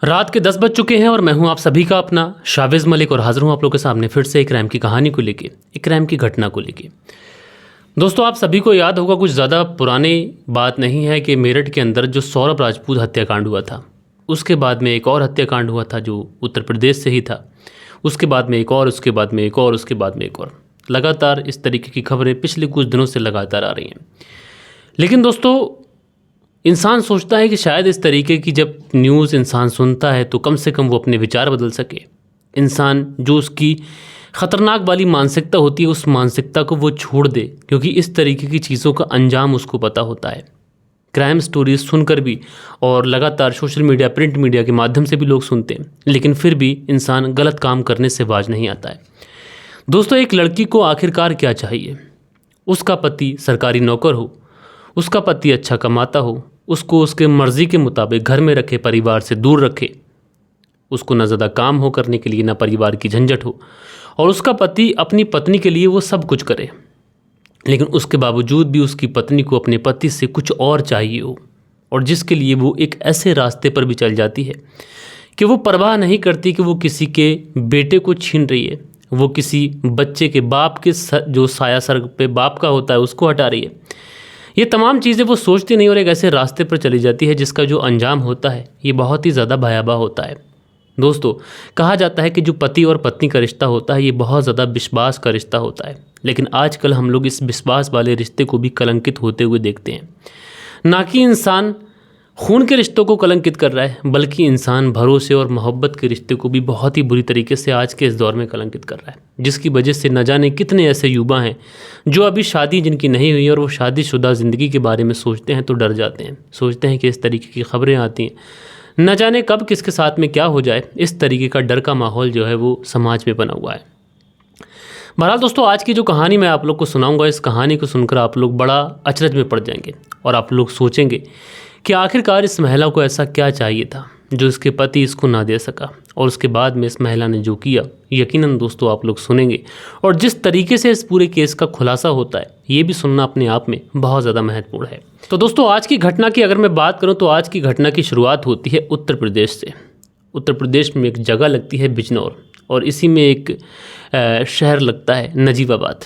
रात के 10 बज चुके हैं और मैं हूं आप सभी का अपना शाविज़ मलिक और हाजिर हूं आप लोगों के सामने फिर से एक क्राइम की कहानी को लेके, एक क्राइम की घटना को लेके। दोस्तों, आप सभी को याद होगा, कुछ ज़्यादा पुरानी बात नहीं है कि मेरठ के अंदर जो सौरभ राजपूत हत्याकांड हुआ था, उसके बाद में एक और हत्याकांड हुआ था जो उत्तर प्रदेश से ही था। उसके बाद में एक और, उसके बाद में एक और, उसके बाद में एक और। लगातार इस तरीके की खबरें पिछले कुछ दिनों से लगातार आ रही हैं। लेकिन दोस्तों, इंसान सोचता है कि शायद इस तरीके की जब न्यूज़ इंसान सुनता है तो कम से कम वो अपने विचार बदल सके। इंसान जो उसकी ख़तरनाक वाली मानसिकता होती है उस मानसिकता को वो छोड़ दे, क्योंकि इस तरीके की चीज़ों का अंजाम उसको पता होता है। क्राइम स्टोरीज सुनकर भी और लगातार सोशल मीडिया, प्रिंट मीडिया के माध्यम से भी लोग सुनते हैं, लेकिन फिर भी इंसान गलत काम करने से बाज नहीं आता है। दोस्तों, एक लड़की को आखिरकार क्या चाहिए? उसका पति सरकारी नौकर हो, उसका पति अच्छा कमाता हो, उसको उसके मर्ज़ी के मुताबिक घर में रखे, परिवार से दूर रखे, उसको ना ज़्यादा काम हो करने के लिए, ना परिवार की झंझट हो, और उसका पति अपनी पत्नी के लिए वो सब कुछ करे, लेकिन उसके बावजूद भी उसकी पत्नी को अपने पति से कुछ और चाहिए हो, और जिसके लिए वो एक ऐसे रास्ते पर भी चल जाती है कि वो परवाह नहीं करती कि वो किसी के बेटे को छीन रही है, वो किसी बच्चे के बाप के जो साया सर पे बाप का होता है उसको हटा रही है। ये तमाम चीज़ें वो सोचती नहीं और एक ऐसे रास्ते पर चली जाती है जिसका जो अंजाम होता है ये बहुत ही ज़्यादा भयावह होता है। दोस्तों, कहा जाता है कि जो पति और पत्नी का रिश्ता होता है ये बहुत ज़्यादा विश्वास का रिश्ता होता है, लेकिन आजकल हम लोग इस विश्वास वाले रिश्ते को भी कलंकित होते हुए देखते हैं। ना कि इंसान खून के रिश्तों को कलंकित कर रहा है, बल्कि इंसान भरोसे और मोहब्बत के रिश्ते को भी बहुत ही बुरी तरीके से आज के इस दौर में कलंकित कर रहा है, जिसकी वजह से न जाने कितने ऐसे युवा हैं जो अभी शादी जिनकी नहीं हुई और वो शादीशुदा ज़िंदगी के बारे में सोचते हैं तो डर जाते हैं। सोचते हैं कि इस तरीके की खबरें आती हैं, न जाने कब किसके साथ में क्या हो जाए। इस तरीके का डर का माहौल जो है वो समाज में बना हुआ है। बहरहाल दोस्तों, आज की जो कहानी मैं आप लोग को सुनाऊंगा, इस कहानी को सुनकर आप लोग बड़ा अचरज में पड़ जाएंगे और आप लोग सोचेंगे कि आखिरकार इस महिला को ऐसा क्या चाहिए था जो इसके पति इसको ना दे सका, और उसके बाद में इस महिला ने जो किया, यकीनन दोस्तों आप लोग सुनेंगे। और जिस तरीके से इस पूरे केस का खुलासा होता है ये भी सुनना अपने आप में बहुत ज़्यादा महत्वपूर्ण है। तो दोस्तों, आज की घटना की अगर मैं बात करूँ तो आज की घटना की शुरुआत होती है उत्तर प्रदेश से। उत्तर प्रदेश में एक जगह लगती है बिजनौर, और इसी में एक शहर लगता है नजीबाबाद।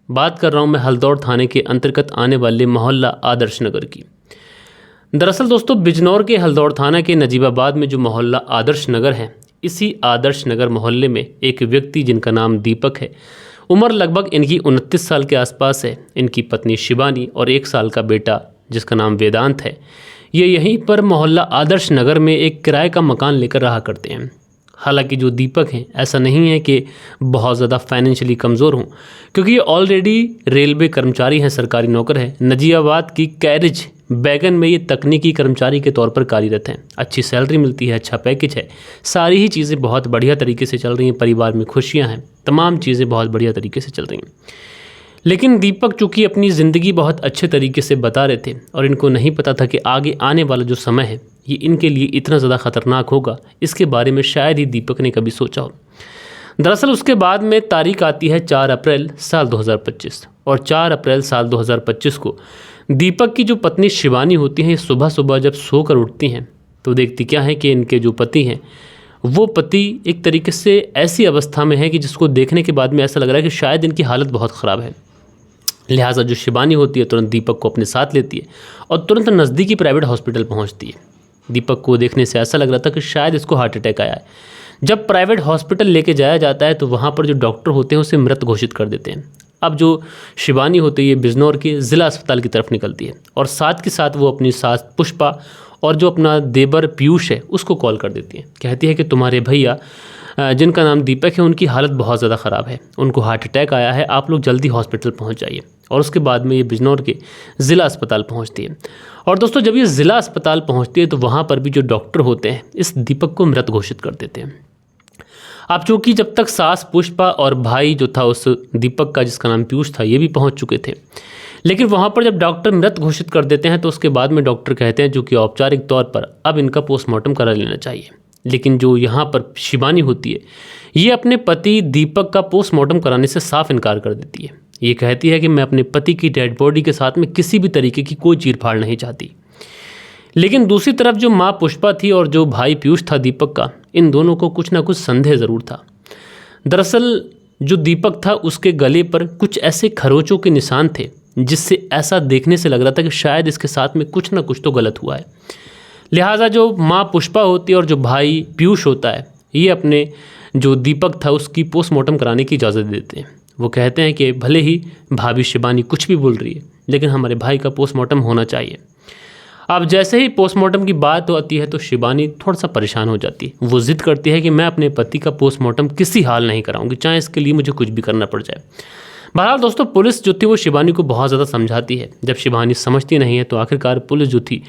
बात कर रहा हूँ मैं हल्दौर थाने के अंतर्गत आने वाले मोहल्ला आदर्श नगर की। दरअसल दोस्तों, बिजनौर के हल्दौर थाना के नजीबाबाद में जो मोहल्ला आदर्श नगर है, इसी आदर्श नगर मोहल्ले में एक व्यक्ति जिनका नाम दीपक है, उम्र लगभग इनकी 29 साल के आसपास है। इनकी पत्नी शिवानी और 1 साल का बेटा जिसका नाम वेदांत है। ये यहीं पर मोहल्ला आदर्श नगर में एक किराए का मकान लेकर रहा करते हैं। हालांकि जो दीपक हैं, ऐसा नहीं है कि बहुत ज़्यादा फाइनेंशियली कमज़ोर हों, क्योंकि ये ऑलरेडी रेलवे कर्मचारी हैं, सरकारी नौकर हैं। नजीबाबाद की कैरिज बैगन में ये तकनीकी कर्मचारी के तौर पर कार्यरत हैं। अच्छी सैलरी मिलती है, अच्छा पैकेज है, सारी ही चीज़ें बहुत बढ़िया तरीके से चल रही हैं, परिवार में खुशियाँ हैं, तमाम चीज़ें बहुत बढ़िया तरीके से चल रही हैं। लेकिन दीपक चूँकि अपनी ज़िंदगी बहुत अच्छे तरीके से बता रहे थे और इनको नहीं पता था कि आगे आने वाला जो समय है ये इनके लिए इतना ज़्यादा ख़तरनाक होगा, इसके बारे में शायद ही दीपक ने कभी सोचा हो। दरअसल उसके बाद में तारीख आती है 4 अप्रैल साल 2025, और 4 अप्रैल साल 2025 को दीपक की जो पत्नी शिवानी होती हैं, सुबह सुबह जब सोकर उठती हैं तो देखती क्या है कि इनके जो पति हैं वो पति एक तरीके से ऐसी अवस्था में है कि जिसको देखने के बाद में ऐसा लग रहा है कि शायद इनकी हालत बहुत ख़राब है। लिहाजा जो शिवानी होती है तुरंत दीपक को अपने साथ लेती है और तुरंत नज़दीकी प्राइवेट हॉस्पिटल पहुंचती है। दीपक को देखने से ऐसा लग रहा था कि शायद इसको हार्ट अटैक आया है। जब प्राइवेट हॉस्पिटल लेके जाया जाता है तो वहाँ पर जो डॉक्टर होते हैं उसे मृत घोषित कर देते हैं। अब जो शिवानी होती है ये बिजनौर के ज़िला अस्पताल की तरफ निकलती है और साथ के साथ वो अपनी सास पुष्पा और जो अपना देवर पीयूष है उसको कॉल कर देती है। कहती है कि तुम्हारे भैया जिनका नाम दीपक है उनकी हालत बहुत ज़्यादा ख़राब है, उनको हार्ट अटैक आया है, आप लोग जल्दी हॉस्पिटल पहुंच जाइए। और उसके बाद में ये बिजनौर के ज़िला अस्पताल पहुंचती है। और दोस्तों, जब ये ज़िला अस्पताल पहुंचती है तो वहाँ पर भी जो डॉक्टर होते हैं इस दीपक को मृत घोषित कर देते हैं। अब चूँकि जब तक सास पुष्पा और भाई जो था उस दीपक का जिसका नाम पीयूष था ये भी पहुँच चुके थे, लेकिन वहाँ पर जब डॉक्टर मृत घोषित कर देते हैं तो उसके बाद में डॉक्टर कहते हैं जो कि औपचारिक तौर पर अब इनका पोस्टमार्टम करा लेना चाहिए। लेकिन जो यहाँ पर शिवानी होती है ये अपने पति दीपक का पोस्टमार्टम कराने से साफ इनकार कर देती है। ये कहती है कि मैं अपने पति की डेड बॉडी के साथ में किसी भी तरीके की कोई चीरफाड़ नहीं चाहती। लेकिन दूसरी तरफ जो माँ पुष्पा थी और जो भाई पीयूष था दीपक का, इन दोनों को कुछ ना कुछ संदेह ज़रूर था। दरअसल जो दीपक था उसके गले पर कुछ ऐसे खरोचों के निशान थे जिससे ऐसा देखने से लग रहा था कि शायद इसके साथ में कुछ ना कुछ तो गलत हुआ है। लिहाजा जो माँ पुष्पा होती है और जो भाई पीयूष होता है, ये अपने जो दीपक था उसकी पोस्टमार्टम कराने की इजाज़त देते हैं। वो कहते हैं कि भले ही भाभी शिबानी कुछ भी बोल रही है, लेकिन हमारे भाई का पोस्टमार्टम होना चाहिए। अब जैसे ही पोस्टमार्टम की बात आती है तो शिबानी थोड़ा सा परेशान हो जाती है। वो ज़िद करती है कि मैं अपने पति का पोस्टमार्टम किसी हाल नहीं कराऊंगी, चाहे इसके लिए मुझे कुछ भी करना पड़ जाए। बहरहाल दोस्तों, पुलिस जो थी वो शिबानी को बहुत ज़्यादा समझाती है। जब शिबानी समझती नहीं है तो आखिरकार पुलिस जो थी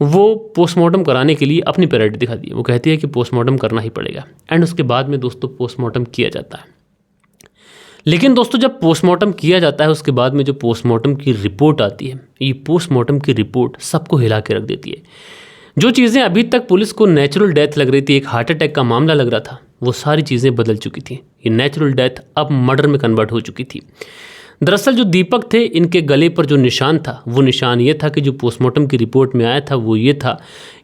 वो पोस्टमार्टम कराने के लिए अपनी प्रायोरिटी दिखाती है। वो कहती है कि पोस्टमार्टम करना ही पड़ेगा, एंड उसके बाद में दोस्तों पोस्टमार्टम किया जाता है। लेकिन दोस्तों जब पोस्टमार्टम किया जाता है उसके बाद में जो पोस्टमार्टम की रिपोर्ट आती है, ये पोस्टमार्टम की रिपोर्ट सबको हिला के रख देती है। जो चीज़ें अभी तक पुलिस को नेचुरल डेथ लग रही थी, एक हार्ट अटैक का मामला लग रहा था, वो सारी चीज़ें बदल चुकी थी। ये नेचुरल डेथ अब मर्डर में कन्वर्ट हो चुकी थी। दरअसल जो दीपक थे, इनके गले पर जो निशान था वो निशान ये था कि जो पोस्टमार्टम की रिपोर्ट में आया था वो ये था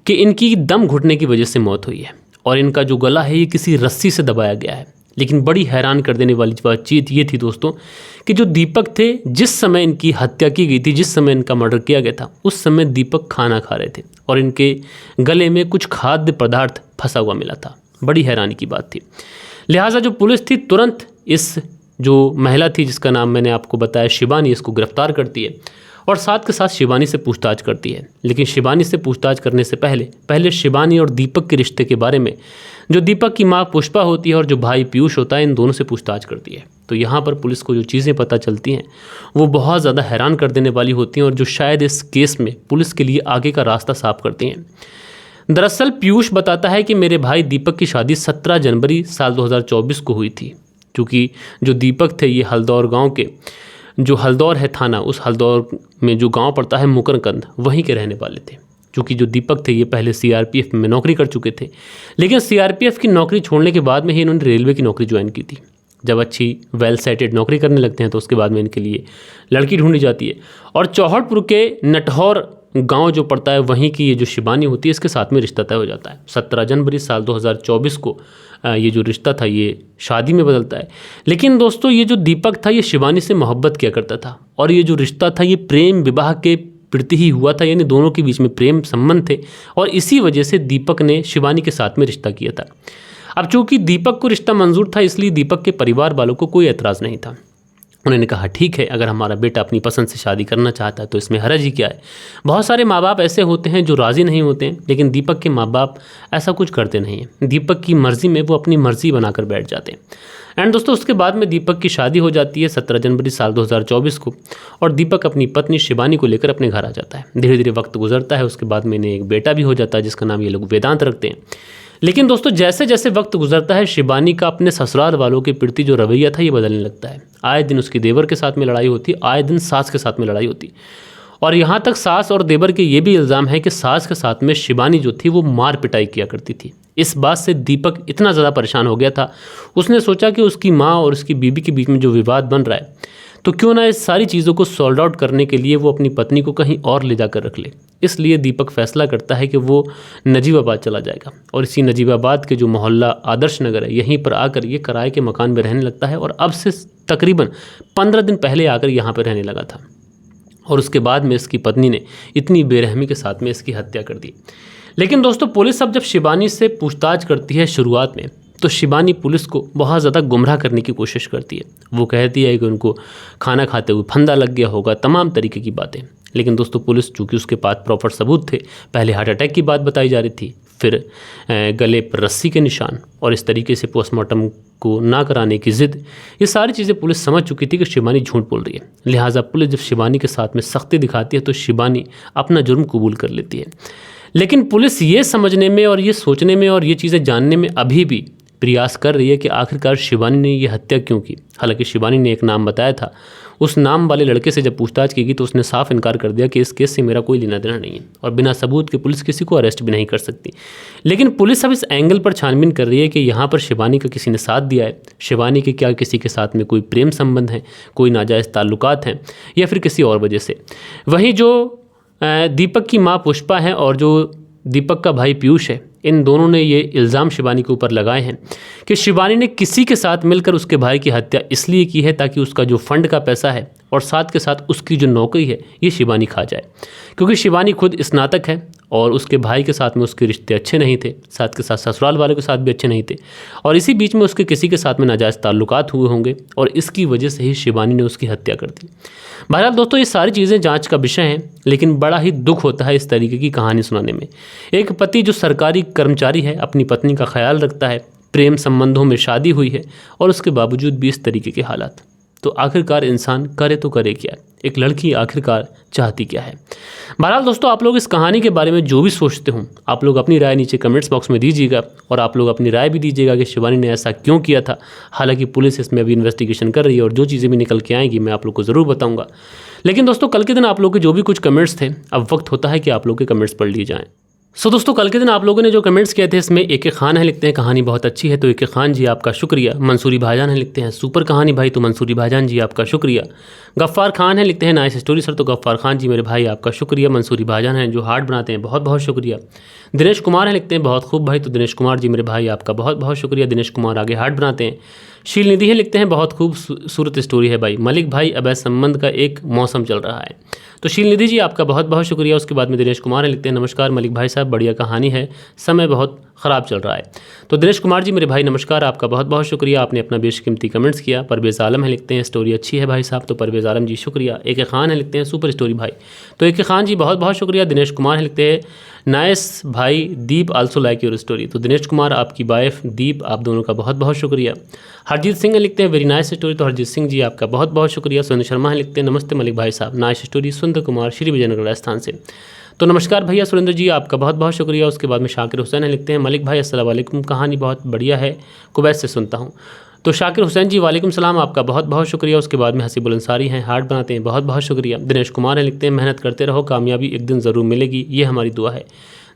कि इनकी दम घुटने की वजह से मौत हुई है और इनका जो गला है ये किसी रस्सी से दबाया गया है। लेकिन बड़ी हैरान कर देने वाली बातचीत ये थी दोस्तों कि जो दीपक थे, जिस समय इनकी हत्या की गई थी, जिस समय इनका मर्डर किया गया था, उस समय दीपक खाना खा रहे थे और इनके गले में कुछ खाद्य पदार्थ फंसा हुआ मिला था। बड़ी हैरानी की बात थी। लिहाजा जो पुलिस थी तुरंत इस जो महिला थी जिसका नाम मैंने आपको बताया शिबानी, इसको गिरफ्तार करती है और साथ के साथ शिबानी से पूछताछ करती है। लेकिन शिबानी से पूछताछ करने से पहले शिबानी और दीपक के रिश्ते के बारे में जो दीपक की माँ पुष्पा होती है और जो भाई पीयूष होता है, इन दोनों से पूछताछ करती है। तो यहाँ पर पुलिस को जो चीज़ें पता चलती हैं वो बहुत ज़्यादा हैरान कर देने वाली होती हैं और जो शायद इस केस में पुलिस के लिए आगे का रास्ता साफ करती हैं। दरअसल पीयूष बताता है कि मेरे भाई दीपक की शादी 17 जनवरी साल 2024 को हुई थी। चूँकि जो दीपक थे ये हल्दौर गांव के, जो हल्दौर है थाना, उस हल्दौर में जो गांव पड़ता है मुकरकंद, वहीं के रहने वाले थे। चूँकि जो दीपक थे ये पहले सीआरपीएफ में नौकरी कर चुके थे, लेकिन सीआरपीएफ की नौकरी छोड़ने के बाद में ही इन्होंने रेलवे की नौकरी ज्वाइन की थी। जब अच्छी वेल सेटेड नौकरी करने लगते हैं तो उसके बाद में इनके लिए लड़की ढूंढी जाती है और चौहटपुर के नटहौर गांव जो पड़ता है वहीं की ये जो शिबानी होती है इसके साथ में रिश्ता तय हो जाता है। 17 जनवरी साल 2024 को ये जो रिश्ता था ये शादी में बदलता है। लेकिन दोस्तों ये जो दीपक था ये शिबानी से मोहब्बत किया करता था और ये जो रिश्ता था ये प्रेम विवाह के प्रति ही हुआ था, यानी दोनों के बीच में प्रेम संबंध थे और इसी वजह से दीपक ने शिबानी के साथ में रिश्ता किया था। अब चूंकि दीपक को रिश्ता मंजूर था इसलिए दीपक के परिवार वालों को कोई एतराज़ नहीं था। उन्होंने कहा ठीक है, अगर हमारा बेटा अपनी पसंद से शादी करना चाहता है तो इसमें हरज ही क्या है। बहुत सारे माँ बाप ऐसे होते हैं जो राज़ी नहीं होते हैं, लेकिन दीपक के माँ बाप ऐसा कुछ करते नहीं हैं। दीपक की मर्ज़ी में वो अपनी मर्ज़ी बनाकर बैठ जाते हैं। एंड दोस्तों उसके बाद में दीपक की शादी हो जाती है 17 जनवरी साल 2024 को और दीपक अपनी पत्नी शिबानी को लेकर अपने घर आ जाता है। धीरे धीरे वक्त गुजरता है, उसके बाद में इन्हें एक बेटा भी हो जाता है जिसका नाम ये लोग वेदांत रखते हैं। लेकिन दोस्तों जैसे जैसे वक्त गुजरता है शिबानी का अपने ससुराल वालों के प्रति जो रवैया था ये बदलने लगता है। आए दिन उसकी देवर के साथ में लड़ाई होती, आए दिन सास के साथ में लड़ाई होती और यहाँ तक सास और देवर के ये भी इल्ज़ाम है कि सास के साथ में शिबानी जो थी वो मार पिटाई किया करती थी। इस बात से दीपक इतना ज़्यादा परेशान हो गया था, उसने सोचा कि उसकी माँ और उसकी बीबी के बीच में जो विवाद बन रहा है तो क्यों ना इस सारी चीज़ों को सॉल्व आउट करने के लिए वो अपनी पत्नी को कहीं और ले जाकर रख ले। इसलिए दीपक फैसला करता है कि वो नजीबाबाद चला जाएगा और इसी नजीबाबाद के जो मोहल्ला आदर्श नगर है यहीं पर आकर ये किराए के मकान में रहने लगता है और अब से तकरीबन 15 दिन पहले आकर यहाँ पर रहने लगा था। और उसके बाद में इसकी पत्नी ने इतनी बेरहमी के साथ में इसकी हत्या कर दी। लेकिन दोस्तों पुलिस अब जब शिबानी से पूछताछ करती है शुरुआत में तो शिबानी पुलिस को बहुत ज़्यादा गुमराह करने की कोशिश करती है। वो कहती है कि उनको खाना खाते हुए फंदा लग गया होगा, तमाम तरीके की बातें। लेकिन दोस्तों पुलिस चूँकि उसके पास प्रॉपर सबूत थे, पहले हार्ट अटैक की बात बताई जा रही थी, फिर गले पर रस्सी के निशान और इस तरीके से पोस्टमार्टम को ना कराने की ज़िद, ये सारी चीज़ें पुलिस समझ चुकी थी कि शिबानी झूठ बोल रही है। लिहाजा पुलिस जब शिबानी के साथ में सख्ती दिखाती है तो शिबानी अपना जुर्म कबूल कर लेती है। लेकिन पुलिस ये समझने में और ये सोचने में और ये चीज़ें जानने में अभी भी प्रयास कर रही है कि आखिरकार शिबानी ने ये हत्या क्यों की। हालांकि शिबानी ने एक नाम बताया था, उस नाम वाले लड़के से जब पूछताछ की गई तो उसने साफ इनकार कर दिया कि इस केस से मेरा कोई लेना देना नहीं है और बिना सबूत के पुलिस किसी को अरेस्ट भी नहीं कर सकती। लेकिन पुलिस अब इस एंगल पर छानबीन कर रही है कि यहाँ पर शिबानी का किसी ने साथ दिया है, शिबानी के क्या किसी के साथ में कोई प्रेम संबंध है, कोई नाजायज़ ताल्लुकात हैं या फिर किसी और वजह से। वहीं जो दीपक की माँ पुष्पा हैं और जो दीपक का भाई पीयूष है, इन दोनों ने ये इल्ज़ाम शिवानी के ऊपर लगाए हैं कि शिवानी ने किसी के साथ मिलकर उसके भाई की हत्या इसलिए की है ताकि उसका जो फंड का पैसा है और साथ के साथ उसकी जो नौकरी है ये शिवानी खा जाए। क्योंकि शिवानी खुद स्नातक है और उसके भाई के साथ में उसके रिश्ते अच्छे नहीं थे, साथ के साथ ससुराल वालों के साथ भी अच्छे नहीं थे और इसी बीच में उसके किसी के साथ में नाजायज़ ताल्लुकात हुए होंगे और इसकी वजह से ही शिवानी ने उसकी हत्या कर दी। बहरहाल दोस्तों, ये सारी चीज़ें जांच का विषय हैं, लेकिन बड़ा ही दुख होता है इस तरीके की कहानी सुनाने में। एक पति जो सरकारी कर्मचारी है, अपनी पत्नी का ख्याल रखता है, प्रेम संबंधों में शादी हुई है और उसके बावजूद भी इस तरीके के हालात। तो आखिरकार इंसान करे तो करे क्या? एक लड़की आखिरकार चाहती क्या है? बहरहाल दोस्तों, आप लोग इस कहानी के बारे में जो भी सोचते हो, आप लोग अपनी राय नीचे कमेंट्स बॉक्स में दीजिएगा और आप लोग अपनी राय भी दीजिएगा कि शिवानी ने ऐसा क्यों किया था। हालांकि पुलिस इसमें अभी इन्वेस्टिगेशन कर रही है और जो चीज़ें भी निकल के आएंगी मैं आप लोग को ज़रूर बताऊँगा। लेकिन दोस्तों, कल के दिन आप लोग के जो भी कुछ कमेंट्स थे, अब वक्त होता है कि आप लोग के कमेंट्स पढ़ लिए जाएँ। दोस्तों, कल के दिन आप लोगों ने जो कमेंट्स किए थे, इसमें AK खान है, लिखते हैं कहानी बहुत अच्छी है, तो AK खान जी आपका शुक्रिया। मंसूरी भाईजान है, लिखते हैं सुपर कहानी भाई, तो मंसूरी भाईजान जी आपका शुक्रिया। गफ्फार खान है, लिखते हैं नाइस स्टोरी सर, तो गफ्फार खान जी मेरे भाई आपका शुक्रिया। मंसूरी भाईजान हैं जो हार्ट बनाते हैं, बहुत बहुत शुक्रिया। दिनेश कुमार है, लिखते हैं बहुत खूब भाई, तो दिनेश कुमार जी मेरे भाई आपका बहुत बहुत शुक्रिया। दिनेश कुमार आगे हार्ट बनाते हैं। शील निधि है, लिखते हैं बहुत खूबसूरत स्टोरी है भाई। मलिक भाई, अवैध संबंध का एक मौसम चल रहा है, तो शील निधि जी आपका बहुत बहुत शुक्रिया। उसके बाद में दिनेश कुमार है, लिखते हैं नमस्कार मलिक भाई साहब, बढ़िया कहानी है, समय बहुत ख़राब चल रहा है। तो दिनेश कुमार जी मेरे भाई नमस्कार, आपका बहुत बहुत शुक्रिया, आपने अपना बेशकीमती कमेंट्स किया। परवेज़ आलम है, लिखते हैं स्टोरी अच्छी है भाई साहब, तो परवेज़ आलम जी शुक्रिया। AK खान है, लिखते हैं सुपर स्टोरी भाई, तो AK खान जी बहुत बहुत शुक्रिया। दिनेश कुमार है, लिखते हैं नाइस भाई, दीप आल्सो लाइक योर स्टोरी, तो दिनेश कुमार आपकी वाइफ दीप, आप दोनों का बहुत बहुत शुक्रिया। हरजीत सिंह है, लिखते हैं वेरी नाइस स्टोरी, तो हरजीत सिंह जी आपका बहुत बहुत शुक्रिया। सुरेंद्र शर्मा है, लिखते हैं नमस्ते मलिक भाई साहब, नाइस स्टोरी। सुंदर कुमार, श्री विजयनगर राजस्थान से, तो नमस्कार भैया सुरेंद्र जी, आपका बहुत बहुत शुक्रिया। उसके बाद में शाकिर हुसैन है, लिखते हैं मलिक भाई अस्सलाम वालेकुम, कहानी बहुत बढ़िया है, कुवैत से सुनता हूँ, तो शाकिर हुसैन जी वालेकुम सलाम, आपका बहुत बहुत शुक्रिया। उसके बाद में हसीबुल अंसारी हैं, हार्ट बनाते हैं, बहुत बहुत शुक्रिया। दिनेश कुमार है, लिखते हैं मेहनत करते रहो, कामयाबी एक दिन ज़रूर मिलेगी, ये हमारी दुआ है।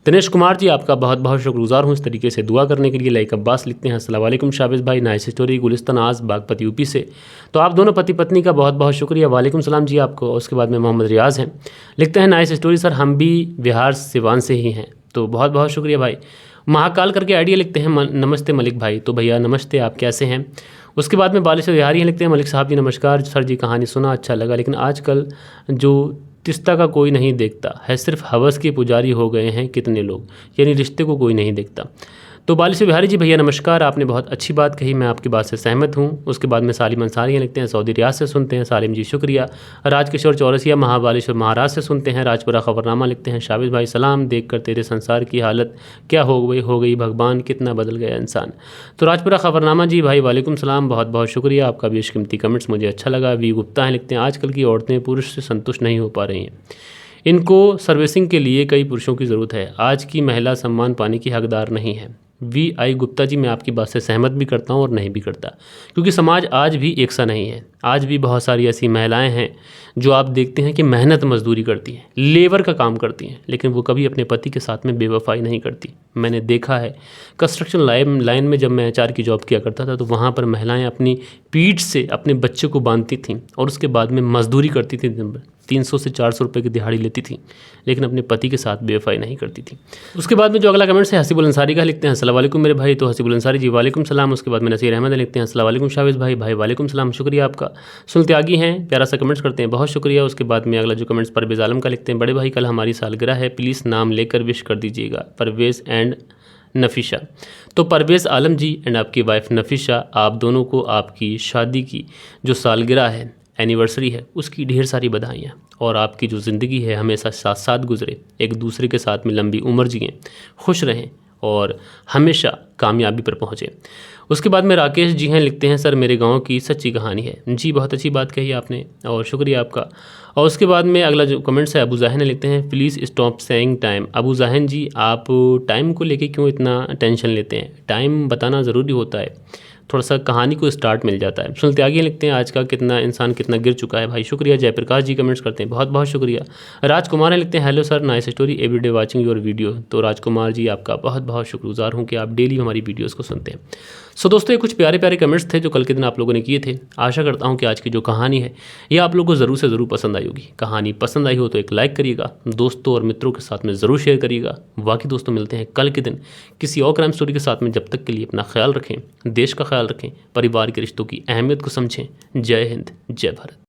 दिनेश कुमार जी आपका बहुत बहुत शुक्रगुजार हूँ इस तरीके से दुआ करने के लिए। लाइक अब्बास लिखते हैं अस्सलाम वालेकुम शाबिज़ भाई, नाइस स्टोरी। गुलिस्तान आज बागपत UP से, तो आप दोनों पति पत्नी का बहुत बहुत शुक्रिया। वालेकुम सलाम जी आपको। उसके बाद में मोहम्मद रियाज हैं, लिखते हैं नाइस स्टोरी सर, हम भी बिहार सिवान से ही हैं, तो बहुत बहुत शुक्रिया भाई। महाकाल करके आइडिया, लिखते हैं नमस्ते मलिक भाई, तो भैया नमस्ते, आप कैसे हैं। उसके बाद में बालिश बिहारी हैं, लिखते हैं मलिक साहब जी नमस्कार सर जी, कहानी सुना अच्छा लगा, लेकिन आजकल जो रिश्ता का कोई नहीं देखता है, सिर्फ हवस के पुजारी हो गए हैं कितने लोग, यानी रिश्ते को कोई नहीं देखता। तो बालिश बिहारी जी भैया नमस्कार, आपने बहुत अच्छी बात कही, मैं आपकी बात से सहमत हूँ। उसके बाद में सालिम अंसारी हैं, लिखते हैं सऊदी रियाद से सुनते हैं, सालिम जी शुक्रिया। राजकिशोर चौरसिया महाबालेश्वर महाराज से सुनते हैं। राजपुरा खबरनामा लिखते हैं शाबिज़ भाई सलाम, देखकर तेरे संसार की हालत क्या हो गई भगवान, कितना बदल गया इंसान। तो राजपुरा खबरनामा जी भाई वालेकुम सलाम, बहुत बहुत शुक्रिया, आपका बेशकीमती कमेंट्स मुझे अच्छा लगा। वी गुप्ता हैं, लिखते हैं आजकल की औरतें पुरुष से संतुष्ट नहीं हो पा रही हैं, इनको सर्विसिंग के लिए कई पुरुषों की ज़रूरत है, आज की महिला सम्मान पाने की हकदार नहीं है। VI गुप्ता जी मैं आपकी बात से सहमत भी करता हूँ और नहीं भी करता, क्योंकि समाज आज भी एक सा नहीं है। आज भी बहुत सारी ऐसी महिलाएं हैं जो आप देखते हैं कि मेहनत मजदूरी करती हैं, लेबर का काम करती हैं, लेकिन वो कभी अपने पति के साथ में बेवफाई नहीं करती। मैंने देखा है कंस्ट्रक्शन लाइन में जब मैं HR की जॉब किया करता था, तो वहाँ पर महिलाएं अपनी पीठ से अपने बच्चे को बांधती थीं और उसके बाद में मजदूरी करती थी, दिन भर 300 से 400 रुपये की दिहाड़ी लेती थी, लेकिन अपने पति के साथ बेवफाई नहीं करती थी। उसके बाद में जो अगला कमेंट है हसीबुल अंसारी का, लिखते हैं अस्सलाम वालेकुम मेरे भाई, तो हसीबुल अंसारी जी वालेकुम सलाम। उसके बाद में नसीर अहमद लिखते हैं अस्सलाम वालेकुम शाबिज़ भाई, भाई वालेकुम सलाम, शुक्रिया आपका। सुन त्यागी हैं, प्यारा सा कमेंट्स करते हैं, बहुत शुक्रिया। उसके बाद में अगला जो कमेंट्स परवेज़ आलम का, लिखते हैं बड़े भाई कल हमारी सालगिरह है, प्लीज़ नाम लेकर विश कर दीजिएगा, परवेज़ एंड नफीशा। तो परवेज़ आलम जी एंड आपकी वाइफ नफीशा, आप दोनों को आपकी शादी की जो सालगिरह है, एनिवर्सरी है, उसकी ढेर सारी बधाइयाँ, और आपकी जो ज़िंदगी है हमेशा साथ साथ गुजरे, एक दूसरे के साथ में लंबी उम्र जिएँ, खुश रहें और हमेशा कामयाबी पर पहुँचें। उसके बाद में राकेश जी हैं, लिखते हैं सर मेरे गांव की सच्ची कहानी है। जी बहुत अच्छी बात कही आपने और शुक्रिया आपका। और उसके बाद में अगला जो कमेंट्स है अबू जाहिन ने, लिखते हैं please stop saying time. Abu Jahin ji आप टाइम को लेके क्यों इतना टेंशन लेते हैं, टाइम बताना ज़रूरी होता है, थोड़ा सा कहानी को स्टार्ट मिल जाता है। सुनील त्यागी लिखते हैं आज का कितना इंसान कितना गिर चुका है भाई, शुक्रिया। जयप्रकाश जी कमेंट्स करते हैं, बहुत बहुत शुक्रिया। राजकुमार लिखते हैं hello sir, nice story, everyday watching your video. तो राजकुमार जी आपका बहुत बहुत शुक्रगुजार हूँ कि आप डेली हमारी वीडियोज़ को सुनते हैं। सो दोस्तों, ये कुछ प्यारे प्यारे कमेंट्स थे जो कल के दिन आप लोगों ने किए थे। आशा करता हूँ कि आज की जो कहानी है ये आप लोगों को ज़रूर से ज़रूर पसंद आई होगी। कहानी पसंद आई हो तो एक लाइक करिएगा, दोस्तों और मित्रों के साथ में ज़रूर शेयर करिएगा। बाकी दोस्तों मिलते हैं कल के दिन किसी और क्राइम स्टोरी के साथ में। जब तक के लिए अपना ख्याल रखें, देश का ख्याल रखें, परिवार के रिश्तों की अहमियत को समझें। जय हिंद, जय भारत।